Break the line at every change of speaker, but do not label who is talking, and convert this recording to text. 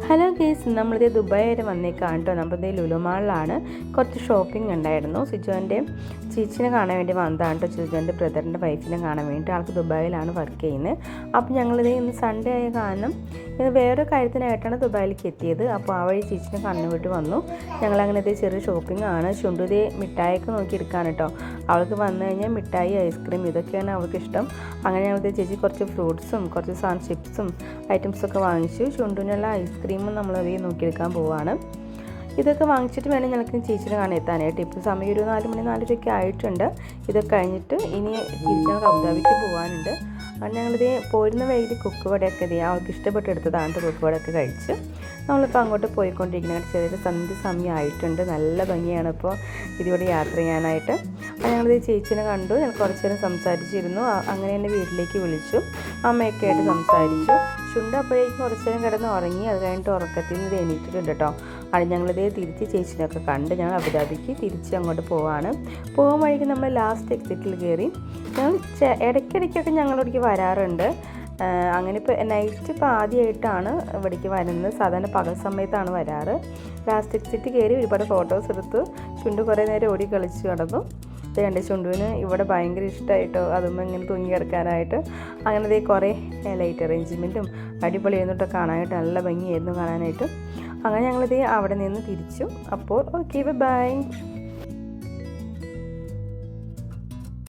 Hello guys, നമ്മളിത് Dubai വരെ വന്നേക്കാണ് കേട്ടോ. നമ്മളിത് ലുലു മാളിലാണ്. കുറച്ച് ഷോപ്പിംഗ് ഉണ്ടായിരുന്നു. സിജോൻ്റെ ചേച്ചിനെ കാണാൻ വേണ്ടി വന്നതാണ് കേട്ടോ. സിജോൻ്റെ ബ്രദറിൻ്റെ വൈഫിനെ കാണാൻ വേണ്ടി. ആൾക്ക് ദുബായിലാണ് വർക്ക് ചെയ്യുന്നത്. അപ്പോൾ ഞങ്ങളിത് ഇന്ന് സൺഡേ ആയ കാരണം ഇത് വേറൊരു കാര്യത്തിനായിട്ടാണ് ദുബായിലേക്ക് എത്തിയത്. അപ്പോൾ ആ വഴി ചേച്ചിനെ കണ്ണു വിട്ട് വന്നു. ഞങ്ങളങ്ങനെ ഇത് ചെറിയ ഷോപ്പിംഗ് ആണ്. ചുണ്ടുതേ മിഠായിയൊക്കെ നോക്കിയെടുക്കാണ് കേട്ടോ. അവൾക്ക് വന്നു കഴിഞ്ഞാൽ മിഠായി, ഐസ്ക്രീം ഇതൊക്കെയാണ് അവൾക്ക് ഇഷ്ടം. അങ്ങനെ ഞങ്ങളിത് ചേച്ചി കുറച്ച് ഫ്രൂട്ട്സും കുറച്ച് സാധനം ചിപ്സും ഐറ്റംസൊക്കെ വാങ്ങിച്ചു. ചുണ്ടുവിനുള്ള ഐസ്ക്രീമും നമ്മളത് നോക്കിയെടുക്കാൻ പോവുകയാണ്. ഇതൊക്കെ വാങ്ങിച്ചിട്ട് വേണം ഞങ്ങൾക്ക് ചേച്ചിയുടെ കാണാൻ എത്താനായിട്ട്. ഇപ്പോൾ സമയം ഒരു 4 മണി 4:30 ആയിട്ടുണ്ട്. ഇതൊക്കെ കഴിഞ്ഞിട്ട് ഇനി തിരിച്ച് ഞങ്ങൾക്ക് അബുദാബിക്ക് പോകാനുണ്ട്. ഞങ്ങളിത് പോരുന്ന വഴിയിൽ കുക്ക് വടയൊക്കെ അവൾക്ക് ഇഷ്ടപ്പെട്ട് എടുത്തതാണ്. കുക്ക് വടയൊക്കെ കഴിച്ച് നമ്മളിപ്പോൾ അങ്ങോട്ട് പോയിക്കൊണ്ടിരിക്കുന്നത്. ചെറിയൊരു സന്ധ്യ സമയമായിട്ടുണ്ട്. നല്ല ഭംഗിയാണ് ഇപ്പോൾ ഇതിലൂടെ യാത്ര ചെയ്യാനായിട്ട്. അപ്പോൾ ഞങ്ങളിത് ചേച്ചിനെ കണ്ടു. ഞങ്ങൾ കുറച്ച് നേരം സംസാരിച്ചിരുന്നു. അങ്ങനെ എന്നെ വീട്ടിലേക്ക് വിളിച്ചു. അമ്മയൊക്കെ ആയിട്ട് സംസാരിച്ചു. ചുണ്ട് അപ്പോഴേക്കും കുറച്ച് നേരം കിടന്ന് ഉറങ്ങി. അത് കഴിഞ്ഞിട്ട് ഉറക്കത്തിൽ നിന്ന് എണീറ്റിട്ടുണ്ട് കേട്ടോ. അത് ഞങ്ങളിത് തിരിച്ച് ചേച്ചിനെയൊക്കെ കണ്ട് ഞങ്ങൾ അബുദാബിക്ക് തിരിച്ച് അങ്ങോട്ട് പോവാണ്. പോകാൻ വഴിക്ക് നമ്മൾ ലാസ്റ്റ് എക്സിറ്റിൽ കയറി. ഞങ്ങൾ ഇടയ്ക്കിടയ്ക്കൊക്കെ ഞങ്ങളിവിടേക്ക് വരാറുണ്ട്. അങ്ങനെ ഇപ്പോൾ നൈറ്റ് ഇപ്പോൾ ആദ്യമായിട്ടാണ് ഇവിടേക്ക് വരുന്നത്. സാധാരണ പകൽ സമയത്താണ് വരാറ്. ലാസ്റ്റ് എക്സിറ്റ് കയറി ഒരുപാട് ഫോട്ടോസ് എടുത്തു. ചുണ്ട് കുറേ നേരം ഓടി കളിച്ച് കിടന്നു. കണ്ട് ചുണ്ടുവിന് ഇവിടെ ഭയങ്കര ഇഷ്ടമായിട്ടോ അതുമ്പോൾ ഇങ്ങനെ തൂങ്ങി കിടക്കാനായിട്ട്. അങ്ങനെ കുറേ ലൈറ്റ് അറേഞ്ച്മെൻറ്റും അടിപൊളിയായിരുന്നിട്ട് കാണാനായിട്ട് നല്ല ഭംഗിയായിരുന്നു കാണാനായിട്ട്. അങ്ങനെ ഞങ്ങളിത് അവിടെ നിന്ന് തിരിച്ചു. അപ്പോൾ ഓക്കെ, ബൈ.